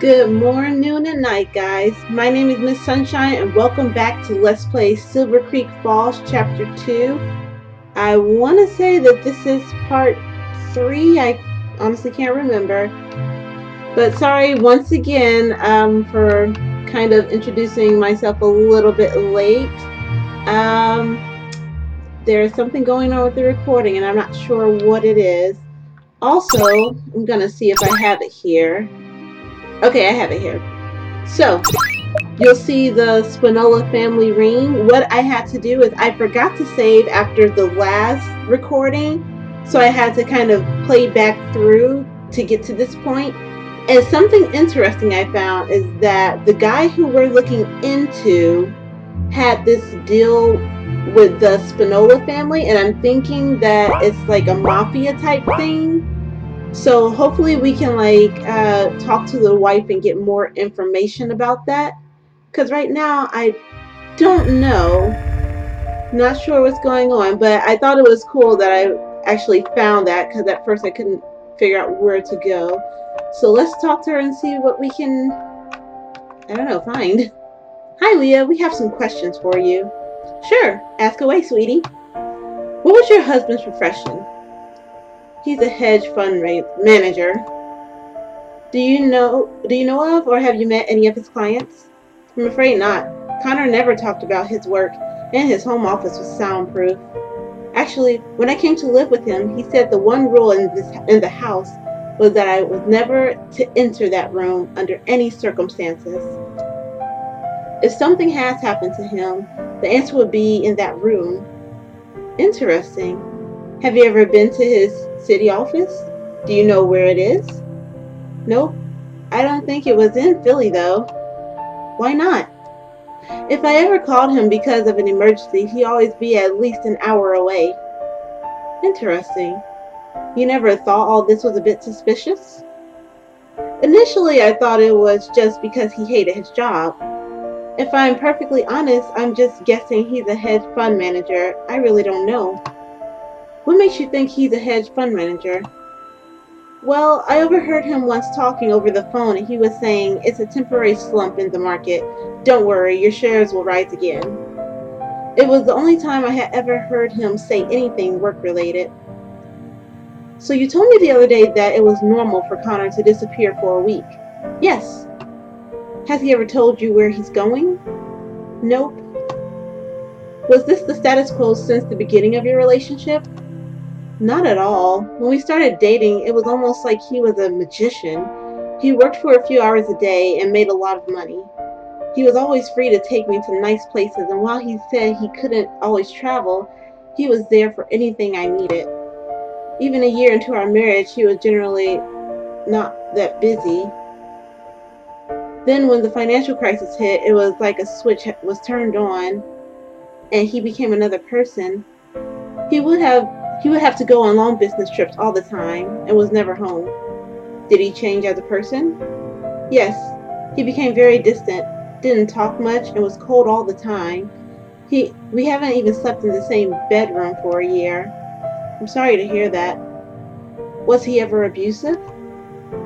Good morning, noon, and night, guys. My name is Miss Sunshine, and welcome back to Let's Play Silver Creek Falls Chapter 2. I want to say that this is part 3. I honestly can't remember. But sorry once again for kind of introducing myself a little bit late. There's something going on with the recording, and I'm not sure what it is. Also, I'm going to see if I have it here. Okay, I have it here. So, you'll see the Spinola family ring. What I had to do is I forgot to save after the last recording, so I had to kind of play back through to get to this point. And something interesting I found is that the guy who we're looking into had this deal with the Spinola family, and I'm thinking that it's like a mafia type thing. So hopefully we can talk to the wife and get more information about that. Because right now I don't know. Not sure what's going on, but I thought it was cool that I actually found that because at first I couldn't figure out where to go. So let's talk to her and see what we can, I don't know, find. Hi, Leah. We have some questions for you. Sure. Ask away, sweetie. What was your husband's profession? He's a hedge fund manager. Do you know of or have you met any of his clients? I'm afraid not. Connor never talked about his work, and his home office was soundproof. Actually, when I came to live with him, he said the one rule in the house was that I was never to enter that room under any circumstances. If something has happened to him, the answer would be in that room. Interesting. Have you ever been to his city office? Do you know where it is? Nope. I don't think it was in Philly, though. Why not? If I ever called him because of an emergency, he'd always be at least an hour away. Interesting. You never thought all this was a bit suspicious? Initially, I thought it was just because he hated his job. If I'm perfectly honest, I'm just guessing he's a hedge fund manager. I really don't know. What makes you think he's a hedge fund manager? Well, I overheard him once talking over the phone, and he was saying it's a temporary slump in the market. Don't worry, your shares will rise again. It was the only time I had ever heard him say anything work-related. So you told me the other day that it was normal for Connor to disappear for a week. Yes. Has he ever told you where he's going? Nope. Was this the status quo since the beginning of your relationship? Not at all. When we started dating, it was almost like he was a magician. He worked for a few hours a day and made a lot of money. He was always free to take me to nice places, and while he said he couldn't always travel, he was there for anything I needed. Even a year into our marriage, he was generally not that busy. Then when the financial crisis hit, it was like a switch was turned on, and he became another person. He would have to go on long business trips all the time and was never home. Did he change as a person? Yes. He became very distant, didn't talk much, and was cold all the time. We haven't even slept in the same bedroom for a year. I'm sorry to hear that. Was he ever abusive?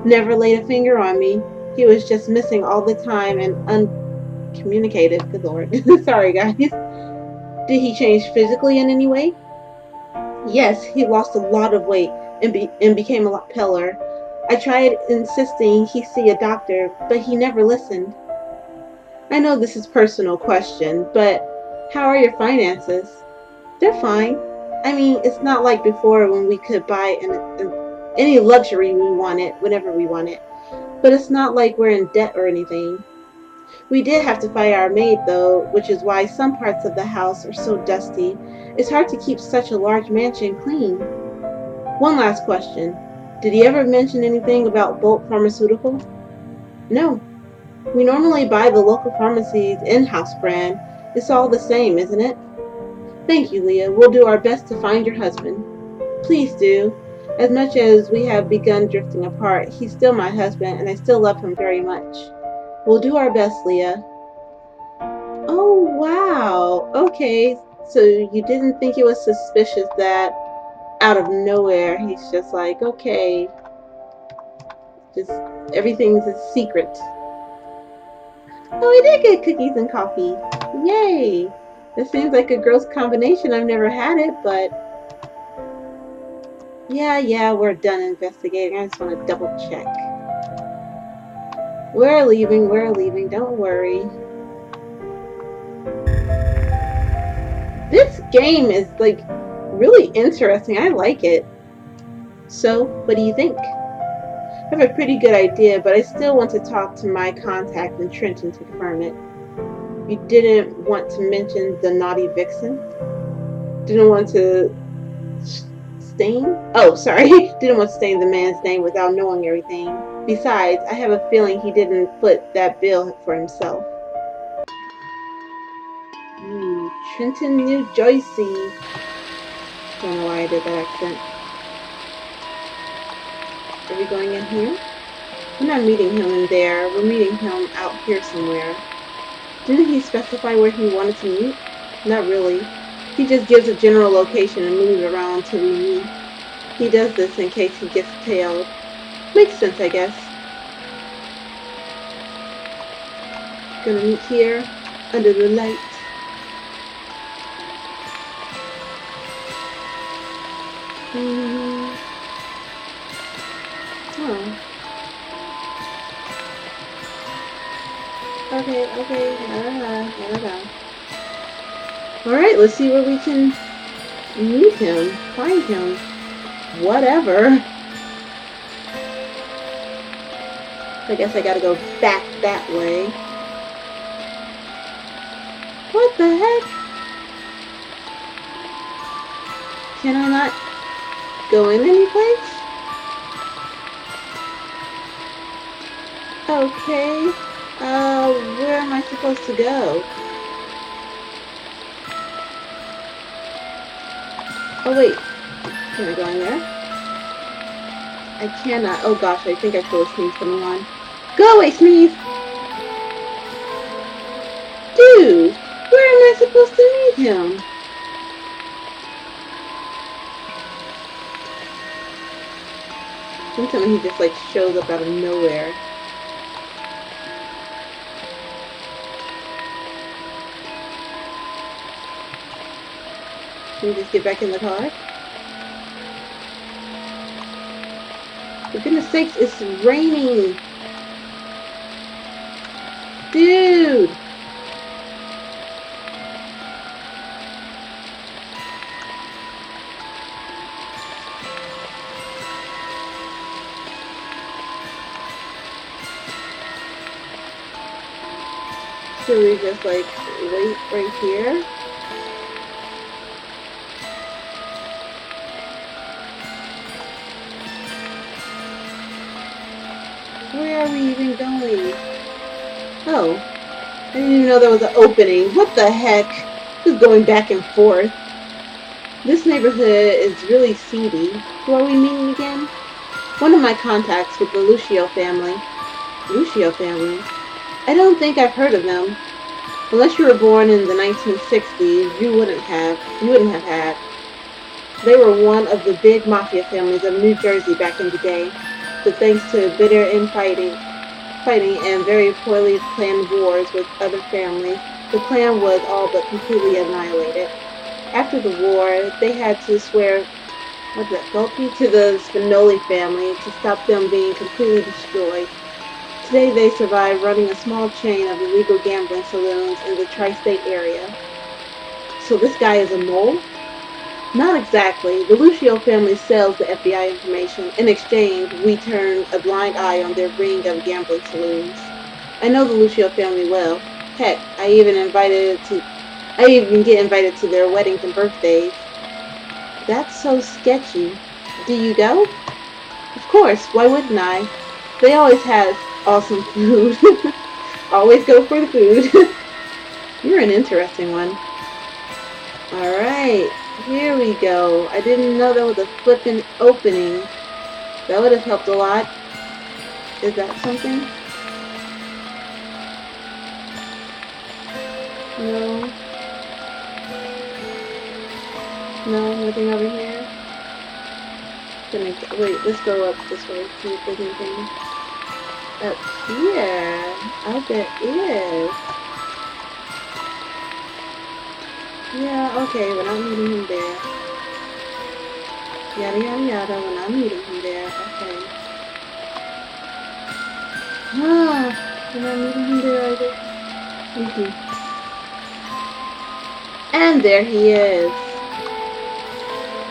Never laid a finger on me. He was just missing all the time and uncommunicated. Good Lord. Sorry, guys. Did he change physically in any way? Yes, he lost a lot of weight and became a lot paler. I tried insisting he see a doctor, but he never listened. I know this is a personal question, but how are your finances? They're fine. I mean, it's not like before when we could buy any luxury we wanted whenever we wanted. But it's not like we're in debt or anything. We did have to fire our maid, though, which is why some parts of the house are so dusty. It's hard to keep such a large mansion clean. One last question. Did he ever mention anything about Bolt Pharmaceutical? No. We normally buy the local pharmacy's in-house brand. It's all the same, isn't it? Thank you, Leah. We'll do our best to find your husband. Please do. As much as we have begun drifting apart, he's still my husband, and I still love him very much. We'll do our best, Leah. Oh, wow. Okay, so you didn't think it was suspicious that out of nowhere he's just like, okay, Just everything's a secret. Oh, we did get cookies and coffee. Yay! This seems like a gross combination. I've never had it, but yeah, we're done investigating. I just want to double check. We're leaving, don't worry. This game is like really interesting. I like it. So, what do you think? I have a pretty good idea, but I still want to talk to my contact in Trenton to confirm it. You didn't want to mention the naughty vixen? Didn't want to stain? Oh, sorry. Didn't want to stain the man's name without knowing everything. Besides, I have a feeling he didn't foot that bill for himself. Trenton, New Jersey. Don't know why I did that accent. Are we going in here? We're not meeting him in there. We're meeting him out here somewhere. Didn't he specify where he wanted to meet? Not really. He just gives a general location and moves around till we meet. He does this in case he gets tailed. Makes sense, I guess. Gonna meet here, under the light. Oh. Okay. Alright, let's see where we can meet him, find him, whatever. I guess I gotta go back that way. What the heck? Can I not go in any place? Okay. Where am I supposed to go? Oh wait, can I go in there? I cannot. Oh gosh, I think I feel a sneeze coming on. Go away, sneeze! Dude, where am I supposed to meet him? Don't tell me he just like shows up out of nowhere. Can we just get back in the car? For goodness sakes, it's raining! Dude! Should we just like wait right here? Where are we even going? Oh, I didn't even know there was an opening. What the heck? Just going back and forth. This neighborhood is really seedy. Who are we meeting again? One of my contacts with the Lucio family. Lucio family? I don't think I've heard of them. Unless you were born in the 1960s, you wouldn't have had. They were one of the big Mafia families of New Jersey back in the day. But thanks to bitter infighting and very poorly planned wars with other families, the clan was all but completely annihilated. After the war, they had to swear fealty to the Spinelli family to stop them being completely destroyed. Today they survive running a small chain of illegal gambling saloons in the tri-state area. So this guy is a mole? Not exactly. The Lucio family sells the FBI information. In exchange, we turn a blind eye on their ring of gambling saloons. I know the Lucio family well. Heck, I even get invited to their weddings and birthdays. That's so sketchy. Do you go? Of course, why wouldn't I? They always have awesome food. Always go for the food. You're an interesting one. Alright, here we go. I didn't know there was a flippin' opening. That would have helped a lot. Is that something? No. No, nothing over here. Wait, let's go up this way, see if there's anything. Up here? Oh, there is. Yeah, okay, when I'm meeting him there. Yada yada yada, when I'm meeting him there. Okay. Ah, when I'm meeting him there, I guess. And there he is.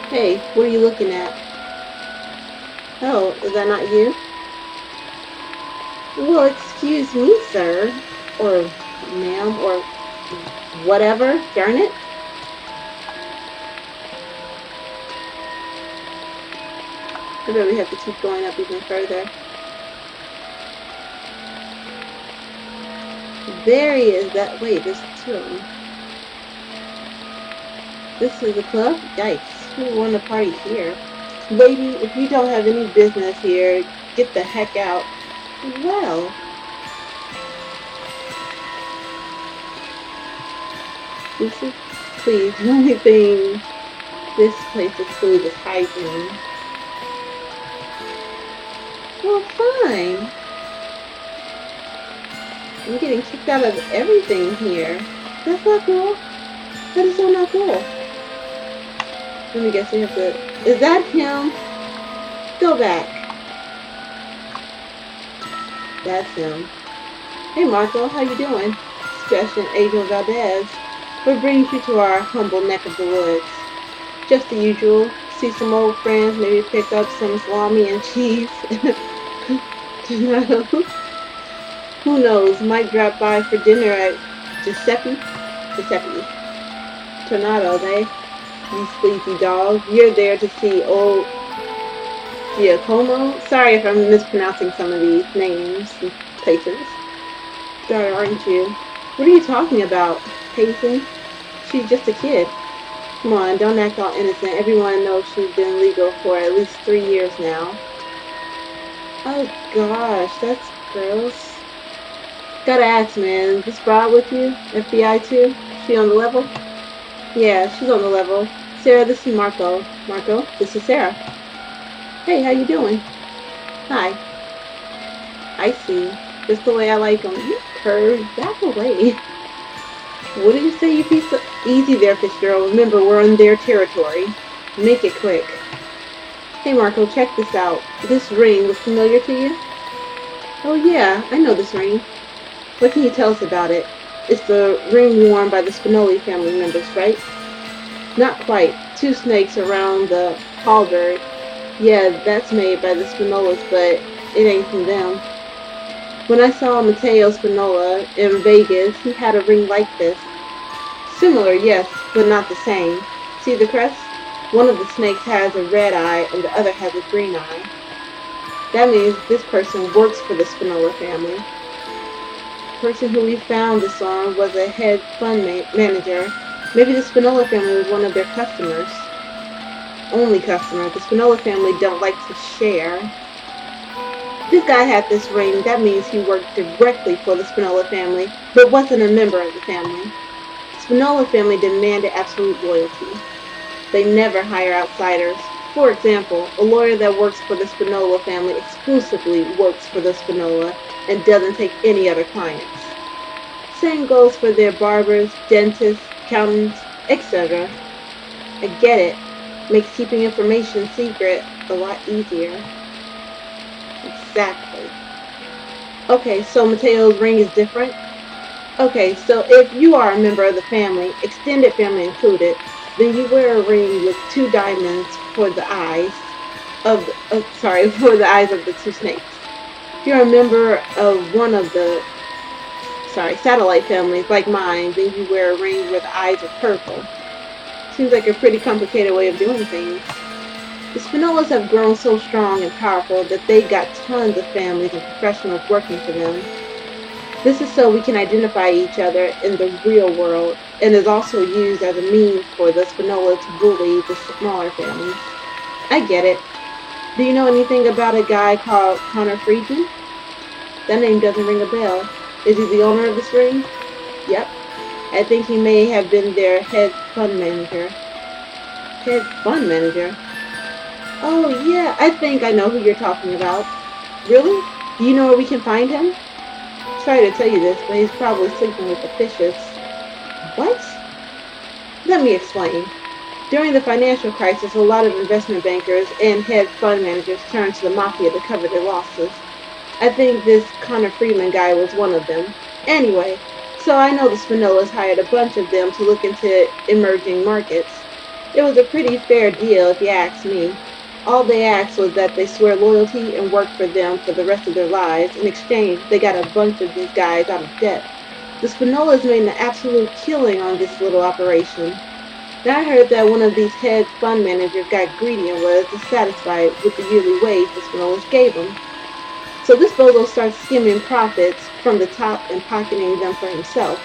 Hey, what are you looking at? Oh, is that not you? Well, excuse me, sir. Or ma'am, or whatever. Darn it. I really have to keep going up even further. There he is. That wait, there's two of them. This is a club? Yikes. Who would want to party here? Lady, if you don't have any business here, get the heck out. Well, this is, please, the only thing this place is food is hygiene. Well, fine. I'm getting kicked out of everything here. That's not cool. That is so not cool. Let me guess, we have to... Is that him? Go back. That's him. Hey, Marco, how you doing? Sebastian Angel Valdez. What brings you to our humble neck of the woods? Just the usual. See some old friends, maybe pick up some salami and cheese. Who knows, might drop by for dinner at Giuseppe. Tornadoes, eh? You sleazy dog. You're there to see old Giacomo? Sorry if I'm mispronouncing some of these names and places. Sorry, aren't you? What are you talking about? Pacing? She's just a kid. Come on, don't act all innocent. Everyone knows she's been legal for at least 3 years now. Oh gosh, that's gross. Gotta ask, man, this broad with you? FBI too? She on the level? Yeah, she's on the level. Sarah, this is Marco. Marco, this is Sarah. Hey, how you doing? Hi. I see. Just the way I like them. You curve. Back away. What did you say, you piece of... Easy there, Fitzgerald. Remember, we're on their territory. Make it quick. Hey, Marco, check this out. This ring was familiar to you? Oh, yeah, I know this ring. What can you tell us about it? It's the ring worn by the Spinelli family members, right? Not quite. 2 snakes around the halberd. Yeah, that's made by the Spinolas, but it ain't from them. When I saw Matteo Spinola in Vegas, he had a ring like this. Similar, yes, but not the same. See the crest? One of the snakes has a red eye and the other has a green eye. That means this person works for the Spinola family. The person who we found this on was a head fund manager. Maybe the Spinola family was one of their customers. Only customer. The Spinola family don't like to share. This guy had this ring. That means he worked directly for the Spinola family, but wasn't a member of the family. The Spinola family demanded absolute loyalty. They never hire outsiders. For example, a lawyer that works for the Spinola family exclusively works for the Spinola and doesn't take any other clients. Same goes for their barbers, dentists, accountants, etc. I get it. Makes keeping information secret a lot easier. Exactly. Okay, so Mateo's ring is different? Okay, so if you are a member of the family, extended family included, then you wear a ring with 2 diamonds for the eyes of the, for the eyes of the 2 snakes. If you're a member of one of the satellite families like mine, then you wear a ring where the eyes are purple. Seems like a pretty complicated way of doing things. The Spinolas have grown so strong and powerful that they got tons of families and professionals working for them. This is so we can identify each other in the real world, and is also used as a means for the Spinola to bully the smaller families. I get it. Do you know anything about a guy called Connor Friedman? That name doesn't ring a bell. Is he the owner of this ring? Yep. I think he may have been their head fund manager. Head fund manager? Oh, yeah, I think I know who you're talking about. Really? Do you know where we can find him? Sorry to tell you this, but he's probably sleeping with the fishes. What? Let me explain. During the financial crisis, a lot of investment bankers and hedge fund managers turned to the Mafia to cover their losses. I think this Connor Freeman guy was one of them. Anyway, so I know the Spinolas hired a bunch of them to look into emerging markets. It was a pretty fair deal if you ask me. All they asked was that they swear loyalty and work for them for the rest of their lives. In exchange, they got a bunch of these guys out of debt. The Spinolas made an absolute killing on this little operation. Then I heard that one of these hedge fund managers got greedy and was dissatisfied with the yearly wage the Spinolas gave him. So this bozo starts skimming profits from the top and pocketing them for himself.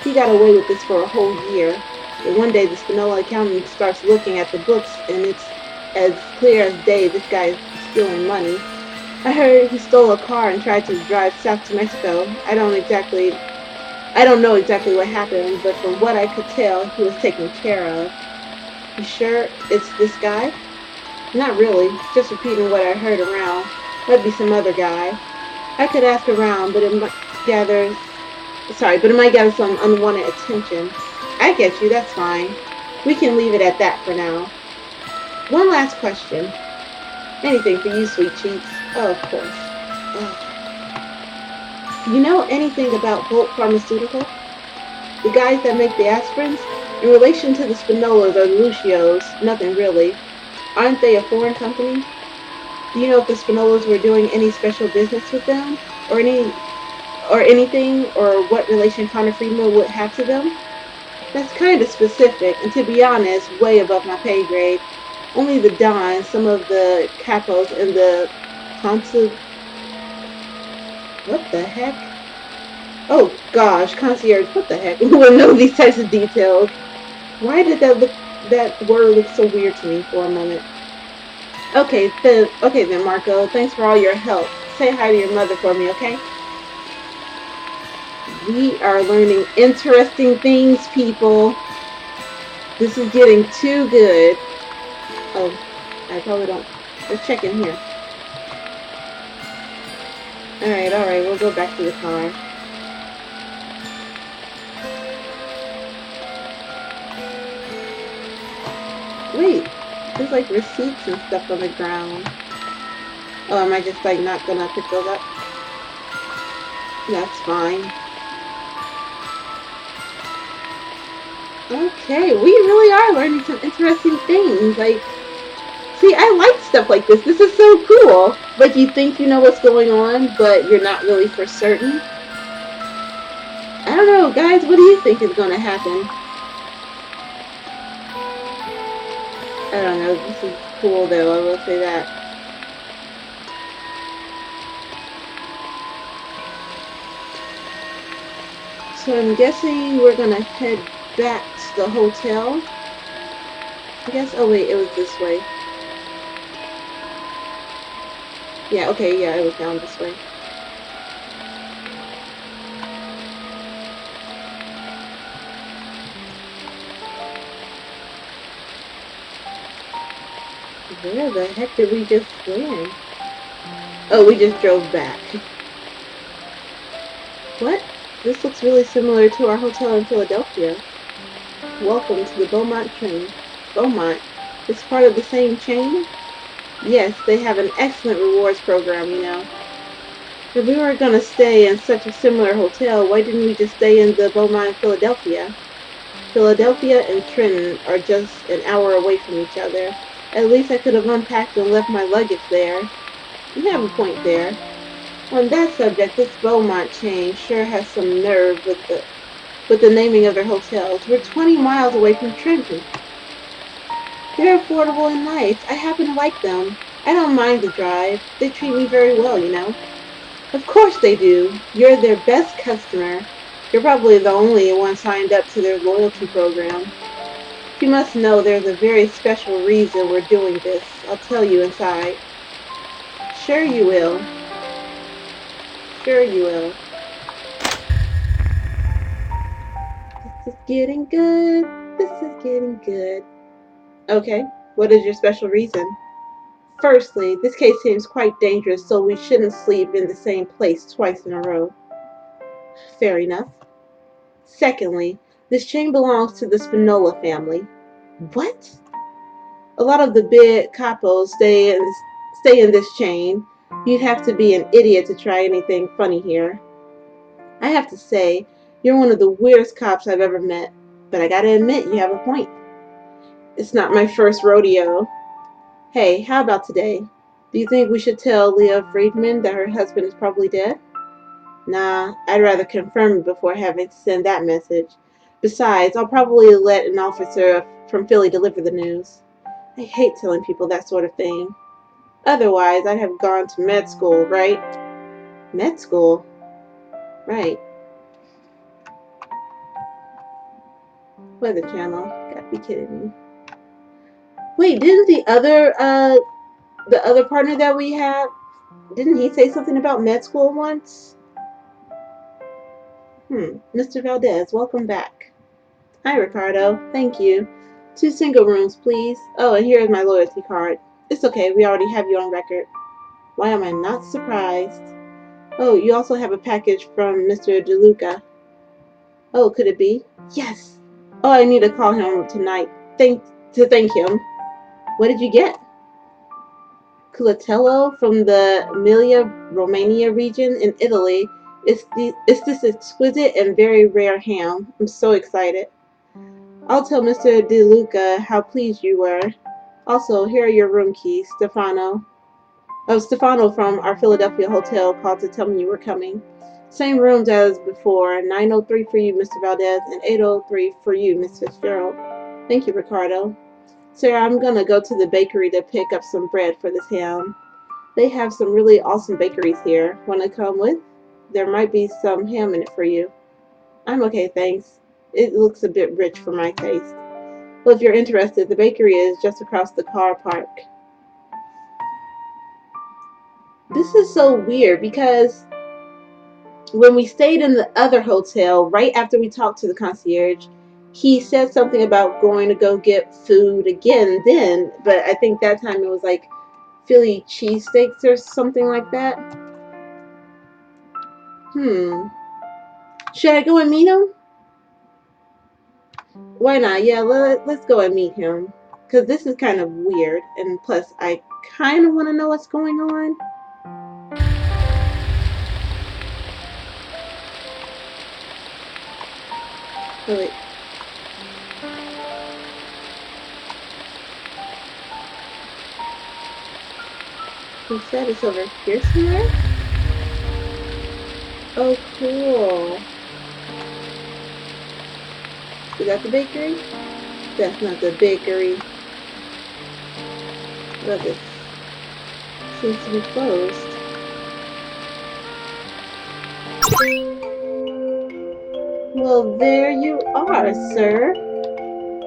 He got away with this for a whole year. But one day the Spinola accountant starts looking at the books and it's as clear as day this guy is stealing money. I heard he stole a car and tried to drive south to Mexico. I don't know exactly what happened, but from what I could tell, he was taken care of. You sure it's this guy? Not really, just repeating what I heard around. Might be some other guy. I could ask around, gather but it might gather some unwanted attention. I get you, that's fine. We can leave it at that for now. One last question. Anything for you, sweet cheeks. Oh, of course. Oh. You know anything about Bolt Pharmaceutical? The guys that make the aspirins? In relation to the Spinolas or the Lucios, nothing really. Aren't they a foreign company? Do you know if the Spinolas were doing any special business with them? Or anything, or what relation Connor Freeman would have to them? That's kind of specific, and to be honest, way above my pay grade. Only the Dons, some of the capos, and the consul... What the heck? Oh gosh, concierge, what the heck? Who would know these types of details? Why did that word look so weird to me for a moment? Okay then, Marco. Thanks for all your help. Say hi to your mother for me, okay? We are learning interesting things, people. This is getting too good. Oh, I probably don't. Let's check in here. Alright, we'll go back to the car. Wait, there's like receipts and stuff on the ground. Oh, am I just like not gonna pick those up? That's fine. Okay, we really are learning some interesting things. Like, see, I like stuff like this. This is so cool. Like, you think you know what's going on, but you're not really for certain. I don't know, guys, what do you think is going to happen? I don't know, this is cool though, I will say that. So I'm guessing we're going to head back to the hotel. I guess, oh wait, it was this way. Yeah, okay, yeah, it was down this way. Where the heck did we just land? Oh, we just drove back. What? This looks really similar to our hotel in Philadelphia. Welcome to the Beaumont train. Beaumont? It's part of the same chain? Yes, they have an excellent rewards program, you know. If we were going to stay in such a similar hotel, why didn't we just stay in the Beaumont in Philadelphia? Philadelphia and Trenton are just an hour away from each other. At least I could have unpacked and left my luggage there. You have a point there. On that subject, this Beaumont chain sure has some nerve with the naming of their hotels. We're 20 miles away from Trenton. They're affordable and nice. I happen to like them. I don't mind the drive. They treat me very well, you know. Of course they do. You're their best customer. You're probably the only one signed up to their loyalty program. You must know there's a very special reason we're doing this. I'll tell you inside. Sure you will. Sure you will. This is getting good. This is getting good. Okay, what is your special reason? Firstly, this case seems quite dangerous, so we shouldn't sleep in the same place twice in a row. Fair enough. Secondly, this chain belongs to the Spinola family. What? A lot of the big capos stay in this chain. You'd have to be an idiot to try anything funny here. I have to say, you're one of the weirdest cops I've ever met, but I gotta admit, you have a point. It's not my first rodeo. Hey, how about today? Do you think we should tell Leah Friedman that her husband is probably dead? Nah, I'd rather confirm it before having to send that message. Besides, I'll probably let an officer from Philly deliver the news. I hate telling people that sort of thing. Otherwise, I'd have gone to med school, right? Med school? Right. Weather Channel. Gotta be kidding me. Wait, didn't the other partner that we had, didn't he say something about med school once? Mr. Valdez, welcome back. Hi, Ricardo. Thank you. 2 single rooms, please. Oh, and here's my loyalty card. It's okay, we already have you on record. Why am I not surprised? Oh, you also have a package from Mr. DeLuca. Oh, could it be? Yes. Oh, I need to call him tonight. To thank him. What did you get? Culatello from the Emilia-Romagna region in Italy. It's this exquisite and very rare ham. I'm so excited. I'll tell Mr. DeLuca how pleased you were. Also, here are your room keys, Stefano. Oh, Stefano from our Philadelphia hotel called to tell me you were coming. Same rooms as before, 903 for you, Mr. Valdez, and 803 for you, Miss Fitzgerald. Thank you, Ricardo. Sarah, I'm gonna go to the bakery to pick up some bread for this ham. They have some really awesome bakeries here. Wanna come with? There might be some ham in it for you. I'm okay, thanks. It looks a bit rich for my taste. Well, if you're interested, the bakery is just across the car park. This is so weird because when we stayed in the other hotel, right after we talked to the concierge, he said something about going to go get food again then, but I think that time it was like Philly cheesesteaks or something like that. Should I go and meet him? Why not? Yeah, let's go and meet him. Because this is kind of weird, and plus I kind of want to know what's going on. Oh, wait. Who said it's over here somewhere? Oh, cool. Is that the bakery? That's not the bakery. What is this? Seems to be closed. Well, there you are, sir.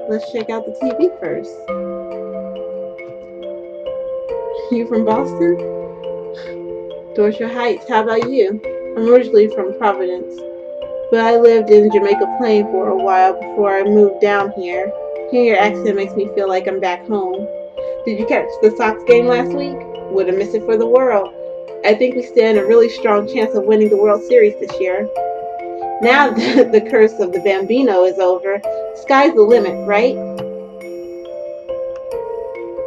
Let's check out the TV first. You from Boston? Dorsha Heights, how about you? I'm originally from Providence, but I lived in Jamaica Plain for a while before I moved down here. Hearing your accent makes me feel like I'm back home. Did you catch the Sox game last week? Wouldn't miss it for the world. I think we stand a really strong chance of winning the World Series this year. Now that the curse of the Bambino is over, sky's the limit, right?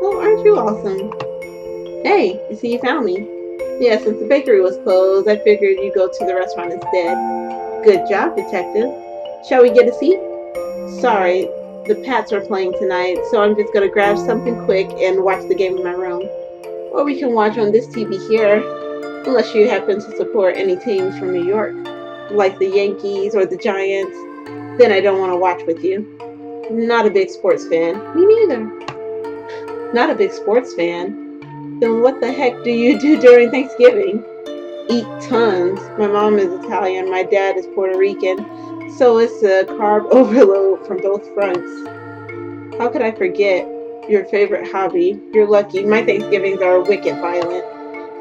Oh, aren't you awesome? Hey, you see you found me. Yeah, since the bakery was closed, I figured you'd go to the restaurant instead. Good job, detective. Shall we get a seat? Sorry, the Pats are playing tonight, so I'm just gonna grab something quick and watch the game in my room. Or we can watch on this TV here, unless you happen to support any teams from New York, like the Yankees or the Giants. Then I don't want to watch with you. Not a big sports fan. Me neither. Not a big sports fan. Then what the heck do you do during Thanksgiving? Eat tons. My mom is Italian, my dad is Puerto Rican, so it's a carb overload from both fronts. How could I forget your favorite hobby? You're lucky. My Thanksgivings are wicked violent.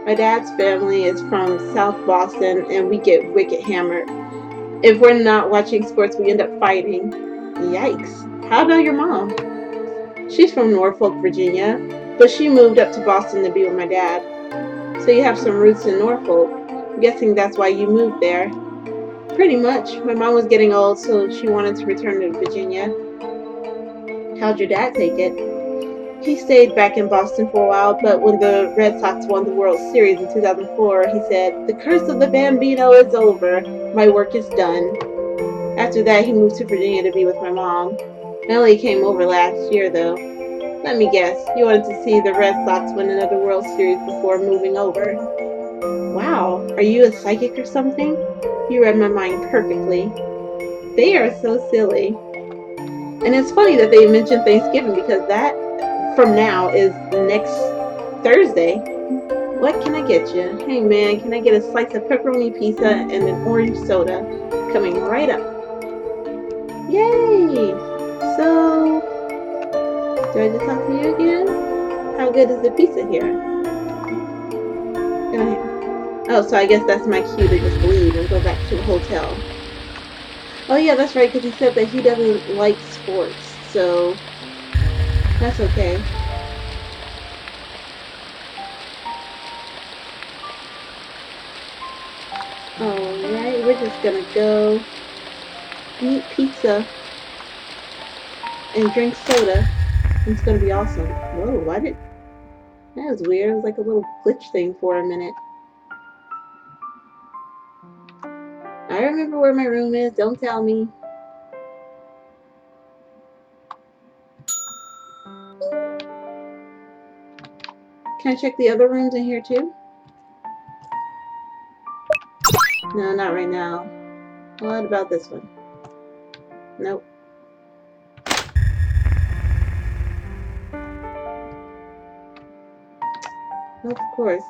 My dad's family is from South Boston, and we get wicked hammered. If we're not watching sports, we end up fighting. Yikes. How about your mom? She's from Norfolk, Virginia. but she moved up to Boston to be with my dad. So you have some roots in Norfolk. I'm guessing that's why you moved there. Pretty much. My mom was getting old, so she wanted to return to Virginia. How'd your dad take it? He stayed back in Boston for a while, but when the Red Sox won the World Series in 2004, he said, "The curse of the Bambino is over. My work is done." After that, he moved to Virginia to be with my mom. Melly came over last year, though. Let me guess, you wanted to see the Red Sox win another World Series before moving over. Wow, are you a psychic or something? You read my mind perfectly. They are so silly. And it's funny that they mentioned Thanksgiving because that, from now, is next Thursday. What can I get you? Hey man, can I get a slice of pepperoni pizza and an orange soda? Coming right up. Yay! So, do I just talk to you again? How good is the pizza here? Go ahead. Oh, so I guess that's my cue to just leave and go back to the hotel. Oh yeah, that's right, because he said that he doesn't like sports, so that's okay. Alright, we're just gonna go eat pizza and drink soda. It's gonna be awesome. Whoa, why did... That was weird. It was like a little glitch thing for a minute. I remember where my room is. Don't tell me. Can I check the other rooms in here too? No, not right now. What about this one? Nope. Of course.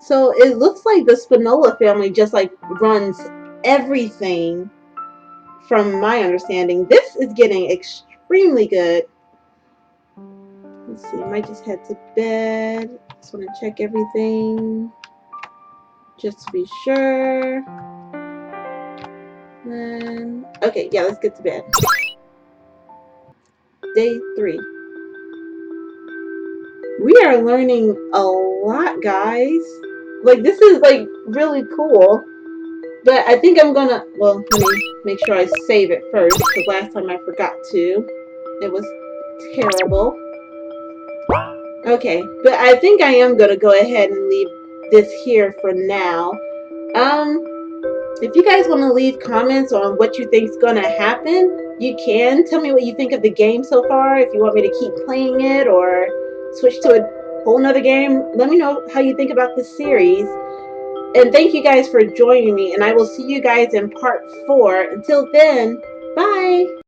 So it looks like the Spinola family just like runs everything from my understanding. This is getting extremely good. Let's see, I might just head to bed. Just want to check everything just to be sure. And okay, yeah, let's get to bed. Day 3. We are learning a lot, guys. Like, this is like really cool. But I think I'm gonna, well, let me make sure I save it first, because last time I forgot to. It was terrible. Okay, but I think I am gonna go ahead and leave this here for now. If you guys want to leave comments on what you think is gonna happen, you can. Tell me what you think of the game so far. If you want me to keep playing it or switch to a whole nother game, let me know how you think about this series. And thank you guys for joining me, and I will see you guys in part 4. Until then, bye!